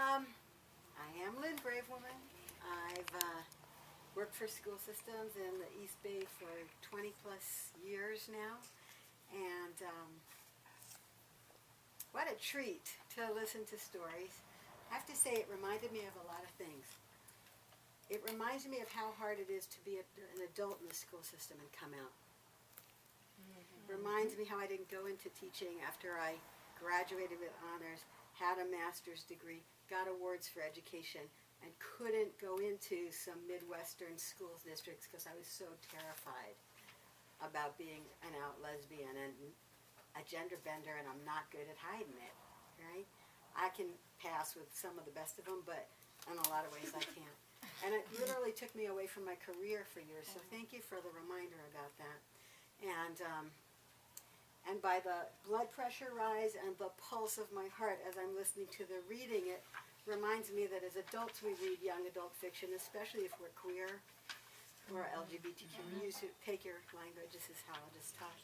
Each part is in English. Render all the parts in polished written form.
I am Lynn Bravewomon. I've worked for school systems in the East Bay for 20 plus years now, and what a treat to listen to stories. I have to say it reminded me of a lot of things. It reminds me of how hard it is to be an adult in the school system and come out. Reminds me how I didn't go into teaching after I graduated with honors, had a master's degree, got awards for education, and couldn't go into some Midwestern school districts because I was so terrified about being an out lesbian and a gender bender, and I'm not good at hiding it, right? I can pass with some of the best of them, but in a lot of ways I can't. And it literally took me away from my career for years, so thank you for the reminder about that. And by the blood pressure rise and the pulse of my heart as I'm listening to the reading, it reminds me that as adults we read young adult fiction, especially if we're queer or LGBTQ. Take your language, this is how I'll just talk.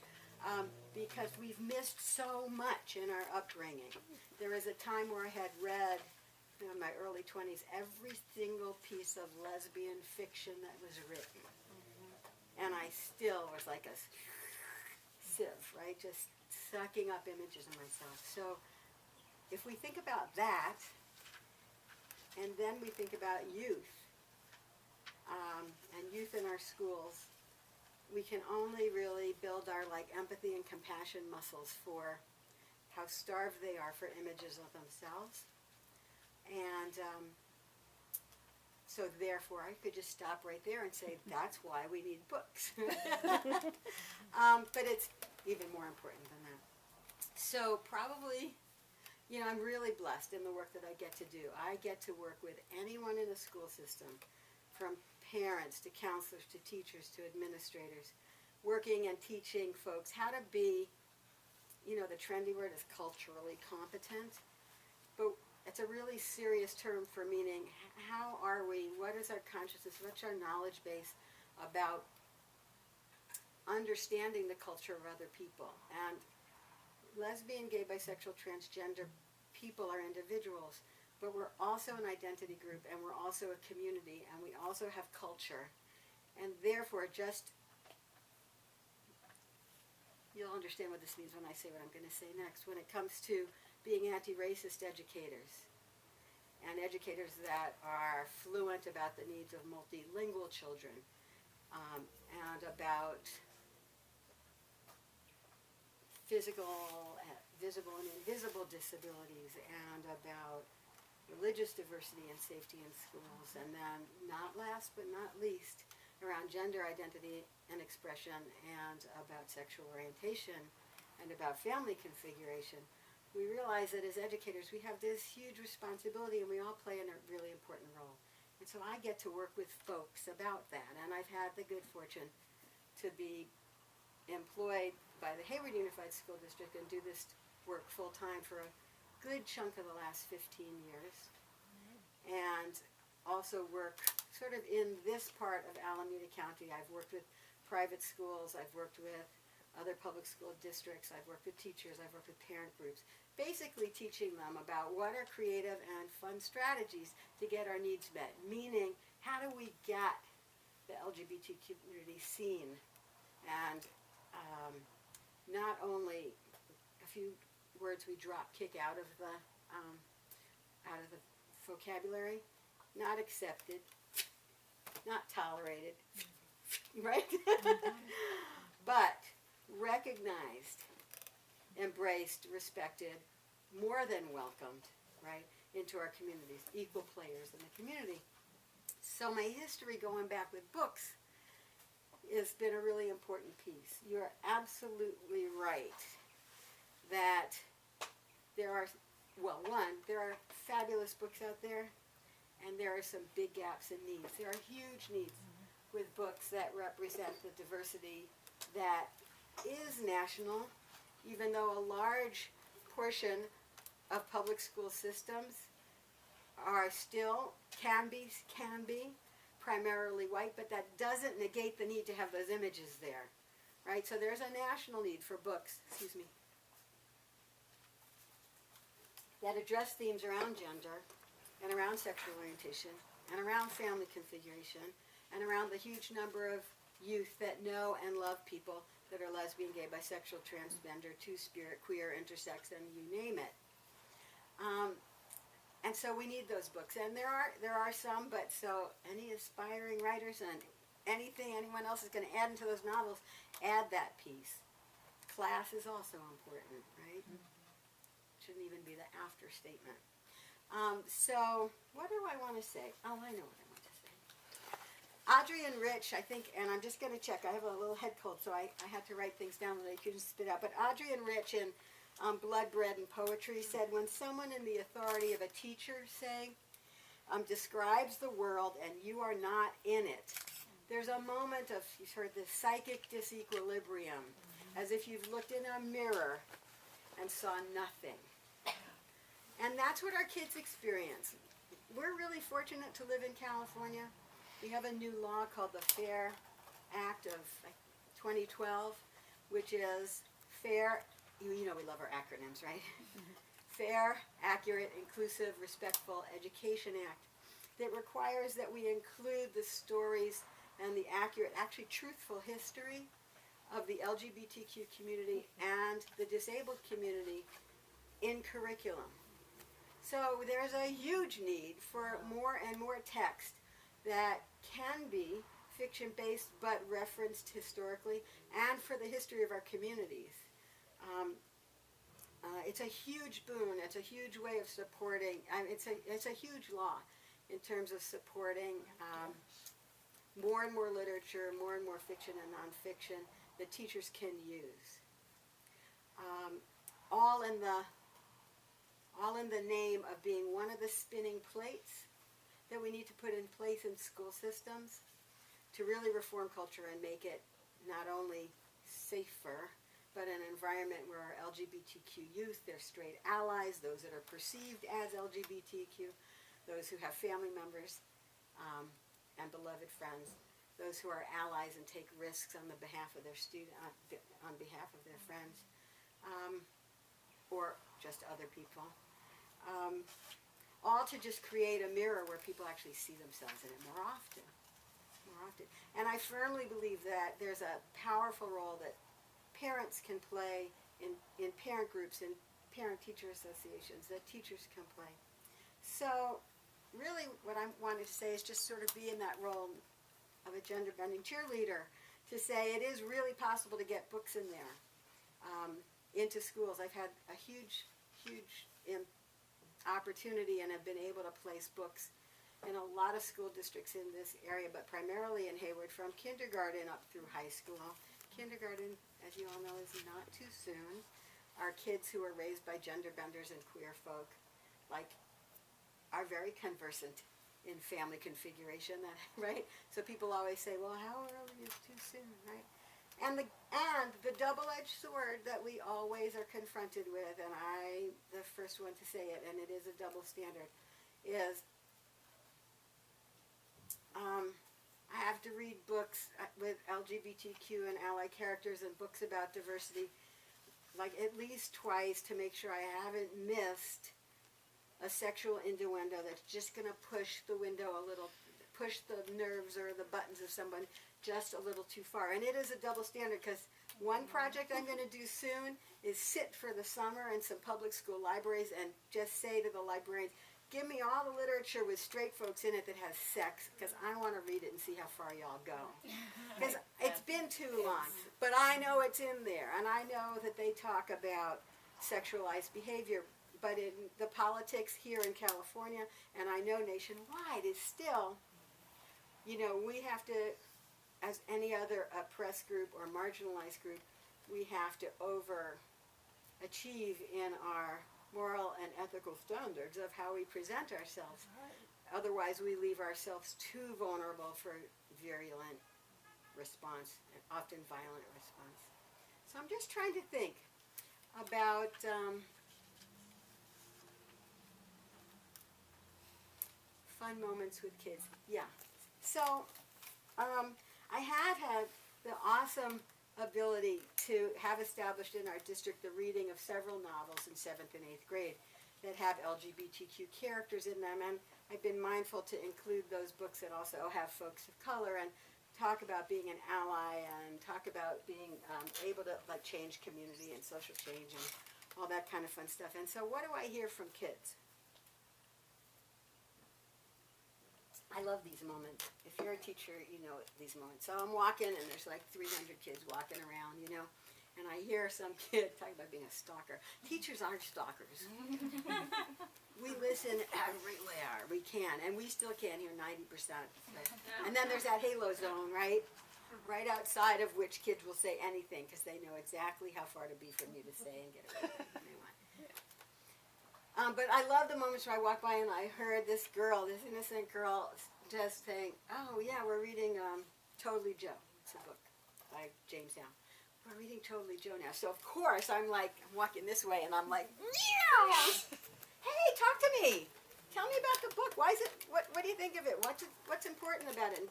Because we've missed so much in our upbringing. There was a time where I had read, in my early 20s, every single piece of lesbian fiction that was written. And I still was like a sieve, right? Just sucking up images of myself. So if we think about that, and then we think about youth, and youth in our schools, we can only really build our empathy and compassion muscles for how starved they are for images of themselves. And so therefore I could just stop right there and say that's why we need books. But it's even more important than that. So probably, I'm really blessed in the work that I get to do. I get to work with anyone in the school system, from parents to counselors to teachers to administrators, working and teaching folks how to be, the trendy word is culturally competent, but it's a really serious term for meaning how are we, what is our consciousness, what's our knowledge base about understanding the culture of other people. And lesbian, gay, bisexual, transgender people are individuals, but we're also an identity group, and we're also a community, and we also have culture. And therefore, you'll understand what this means when I say what I'm going to say next, when it comes to being anti-racist educators, and educators that are fluent about the needs of multilingual children, and about physical, visible, and invisible disabilities, and about religious diversity and safety in schools, and then not last but not least, around gender identity and expression, and about sexual orientation, and about family configuration. We realize that as educators we have this huge responsibility, and we all play a really important role. And so I get to work with folks about that, and I've had the good fortune to be employed by the Hayward Unified School District and do this work full-time for a good chunk of the last 15 years, and also work sort of in this part of Alameda County. I've worked with private schools, I've worked with other public school districts, I've worked with teachers, I've worked with parent groups, basically teaching them about what are creative and fun strategies to get our needs met, meaning how do we get the LGBT community seen, and not only a few words we kick out of the vocabulary, not accepted, not tolerated, right? But recognized, embraced, respected, more than welcomed, right, into our communities, equal players in the community. So my history going back with books has been a really important piece. You're absolutely right that there are, there are fabulous books out there, and there are some big gaps in needs. There are huge needs with books that represent the diversity that is national, even though a large portion of public school systems are still, can be primarily white, but that doesn't negate the need to have those images there, right? So there's a national need for books, that address themes around gender, and around sexual orientation, and around family configuration, and around the huge number of youth that know and love people that are lesbian, gay, bisexual, transgender, two-spirit, queer, intersex, and you name it. And so we need those books, and there are some, but so any aspiring writers and anything anyone else is going to add into those novels, add that piece. Class is also important, right? Shouldn't even be the after statement. So what do I want to say? Oh, I know what I want to say. Audrey and Rich, I think, and I'm just going to check. I have a little head cold, so I had to write things down that I couldn't spit out. But Audrey and Rich in Blood, Bread, and Poetry said, when someone in the authority of a teacher, say, describes the world and you are not in it, there's a moment of, you've heard this, psychic disequilibrium, as if you've looked in a mirror and saw nothing. And that's what our kids experience. We're really fortunate to live in California. We have a new law called the FAIR Act of 2012, which is fair. You know we love our acronyms, right? Fair, Accurate, Inclusive, Respectful Education Act that requires that we include the stories and the accurate, actually truthful history of the LGBTQ community and the disabled community in curriculum. So there's a huge need for more and more text that can be fiction-based but referenced historically and for the history of our communities. It's a huge boon. It's a huge way of supporting. It's a huge law in terms of supporting more and more literature, more and more fiction and nonfiction that teachers can use. All in the name of being one of the spinning plates that we need to put in place in school systems to really reform culture and make it not only safer, but an environment where our LGBTQ youth, their straight allies, those that are perceived as LGBTQ, those who have family members and beloved friends, those who are allies and take risks on the behalf of their on behalf of their friends, or just other people, all to just create a mirror where people actually see themselves in it more often. And I firmly believe that there's a powerful role that parents can play in parent groups and parent-teacher associations, that teachers can play. So really what I wanted to say is just sort of be in that role of a gender-bending cheerleader to say it is really possible to get books in there into schools. I've had a huge opportunity and have been able to place books in a lot of school districts in this area, but primarily in Hayward from kindergarten up through high school. Kindergarten, as you all know, is not too soon. Our kids who are raised by gender benders and queer folk, are very conversant in family configuration, right? So people always say, well, how early is too soon, right? And the double-edged sword that we always are confronted with, and I'm the first one to say it, and it is a double standard, is I have to read books with LGBTQ and ally characters and books about diversity at least twice to make sure I haven't missed a sexual innuendo that's just going to push the window a little, push the nerves or the buttons of someone just a little too far. And it is a double standard because one project I'm going to do soon is sit for the summer in some public school libraries and just say to the librarians, give me all the literature with straight folks in it that has sex, because I want to read it and see how far y'all go. Because it's been too long. But I know it's in there, and I know that they talk about sexualized behavior. But in the politics here in California, and I know nationwide, is still, we have to, as any other oppressed group or marginalized group, we have to overachieve in our moral and ethical standards of how we present ourselves. Otherwise, we leave ourselves too vulnerable for virulent response, and often violent response. So I'm just trying to think about fun moments with kids. Yeah. So I have had the awesome ability to have established in our district the reading of several novels in 7th and 8th grade. that have LGBTQ characters in them, and I've been mindful to include those books that also have folks of color and talk about being an ally and talk about being able to like change community and social change and all that kind of fun stuff. And so what do I hear from kids? I love these moments. If you're a teacher, you know these moments. So I'm walking and there's like 300 kids walking around, you know, and I hear some kid talking about being a stalker. Teachers aren't stalkers. We listen everywhere we can, and we still can't hear 90%. And then there's that halo zone, right? Right outside of which kids will say anything because they know exactly how far to be from you to say and get away with what they want. But I love the moments where I walk by and I heard this girl, this innocent girl, just saying, "Oh yeah, we're reading Totally Joe." It's a book by James Down. We're reading Totally Joe now. So of course I'm walking this way and I'm like, meow! Hey, talk to me. Tell me about the book. Why is it? What do you think of it? What's important about it? And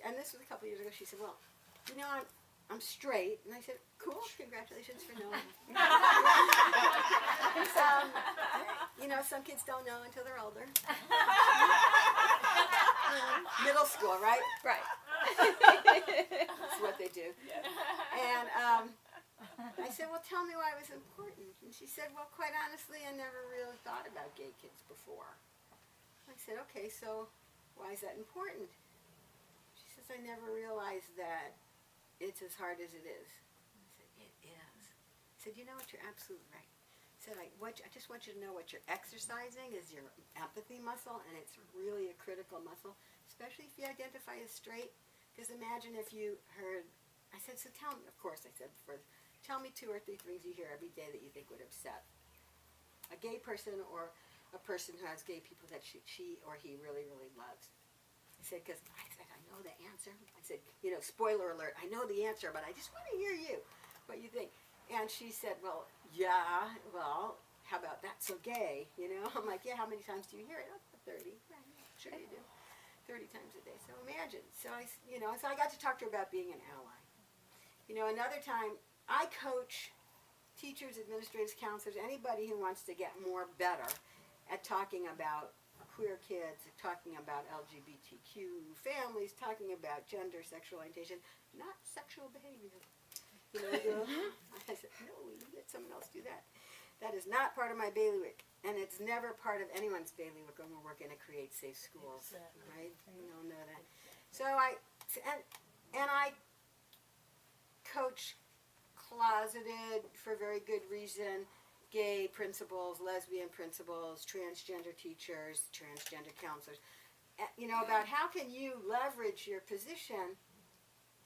and this was a couple years ago. She said, "Well, you know, I'm straight." And I said, "Cool. Congratulations for knowing." You know, some kids don't know until they're older. Middle school, right? Right. That's what they do. And I said, "Well, tell me why it was important." And she said, "Well, quite honestly, I never really thought about gay kids before." I said, "Okay, so why is that important?" She says, "I never realized that it's as hard as it is." I said, "It is." I said, "You know what? You're absolutely right." I said, I just want you to know what you're exercising is your empathy muscle, and it's really a critical muscle, especially if you identify as straight. Because imagine if you heard, I said, "So tell me," of course I said first, "tell me 2 or 3 things you hear every day that you think would upset a gay person or a person who has gay people that she or he really, really loves." I said, because I said, "I know the answer." I said, you know, spoiler alert, I know the answer, but I just want to hear you, what you think. And she said, "Well, yeah, well, how about that's so gay, you know?" I'm like, "Yeah, how many times do you hear it?" "Oh, 30. "Right, sure you do. 30 times a day." So imagine. So I got to talk to her about being an ally. You know, another time, I coach teachers, administrators, counselors, anybody who wants to get better at talking about queer kids, talking about LGBTQ families, talking about gender, sexual orientation, not sexual behavior. You know, I said, "No, we let someone else do that." That is not part of my bailiwick, and it's never part of anyone's bailiwick when we're working to create safe schools, right? You all know that. So I coach closeted, for very good reason, gay principals, lesbian principals, transgender teachers, transgender counselors, you know, about how can you leverage your position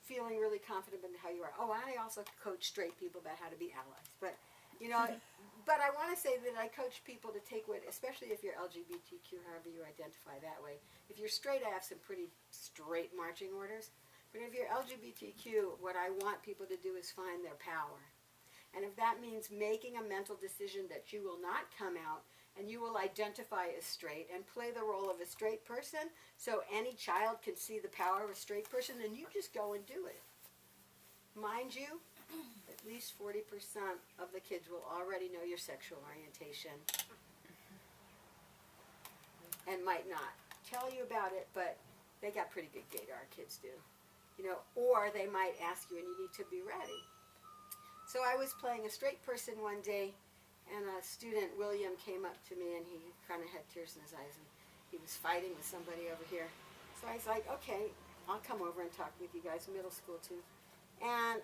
feeling really confident in how you are. Oh, I also coach straight people about how to be allies. But, you know, but I want to say that I coach people to take what, especially if you're LGBTQ, however you identify that way. If you're straight, I have some pretty straight marching orders. But if you're LGBTQ, what I want people to do is find their power. And if that means making a mental decision that you will not come out and you will identify as straight and play the role of a straight person so any child can see the power of a straight person, then you just go and do it. Mind you, at least 40% of the kids will already know your sexual orientation and might not tell you about it, but they got pretty good gaydar, kids do. You know, or they might ask you and you need to be ready. So I was playing a straight person one day, and a student, William, came up to me, and he kind of had tears in his eyes, and he was fighting with somebody over here. So I was like, "Okay, I'll come over and talk with you guys," middle school too. And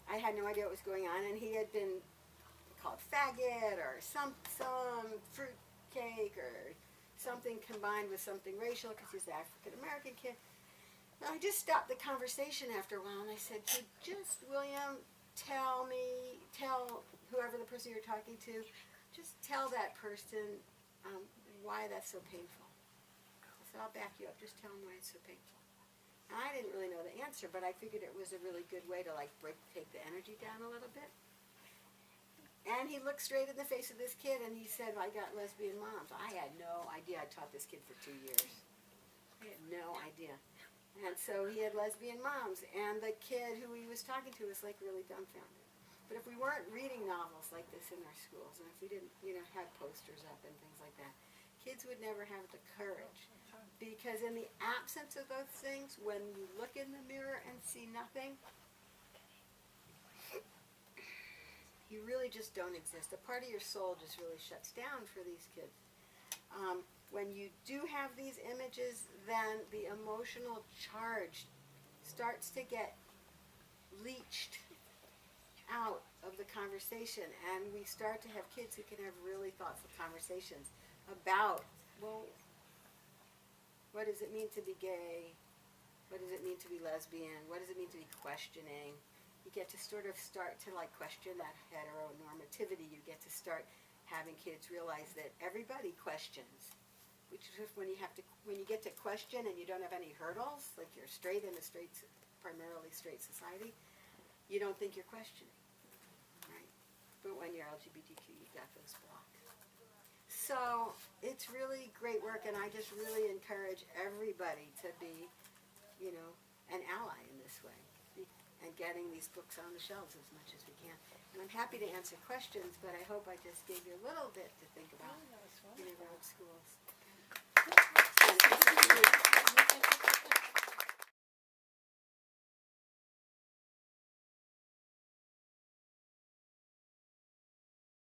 I had no idea what was going on, and he had been called faggot or some fruit cake or something combined with something racial because he's an African-American kid. And I just stopped the conversation after a while, and I said, "Could just, William, tell whoever the person you're talking to, just tell that person why that's so painful." I said, "I'll back you up. Just tell them why it's so painful." And I didn't really know the answer, but I figured it was a really good way to take the energy down a little bit. And he looked straight in the face of this kid, and he said, "I got lesbian moms." I had no idea. I taught this kid for 2 years. I had no idea. And so he had lesbian moms, and the kid who he was talking to was really dumbfounded. But if we weren't reading novels like this in our schools, and if we didn't, have posters up and things like that, kids would never have the courage. Because in the absence of those things, when you look in the mirror and see nothing, you really just don't exist. A part of your soul just really shuts down for these kids. When you do have these images, then the emotional charge starts to get leached out of the conversation, and we start to have kids who can have really thoughtful conversations about, well, what does it mean to be gay? What does it mean to be lesbian? What does it mean to be questioning? You get to sort of start to question that heteronormativity. You get to start having kids realize that everybody questions. Which is when you get to question and you don't have any hurdles, like you're straight in a primarily straight society, you don't think you're questioning, right? But when you're LGBTQ, you've got those blocks. So it's really great work, and I just really encourage everybody to be, an ally in this way, and getting these books on the shelves as much as we can. And I'm happy to answer questions, but I hope I just gave you a little bit to think about in your own schools.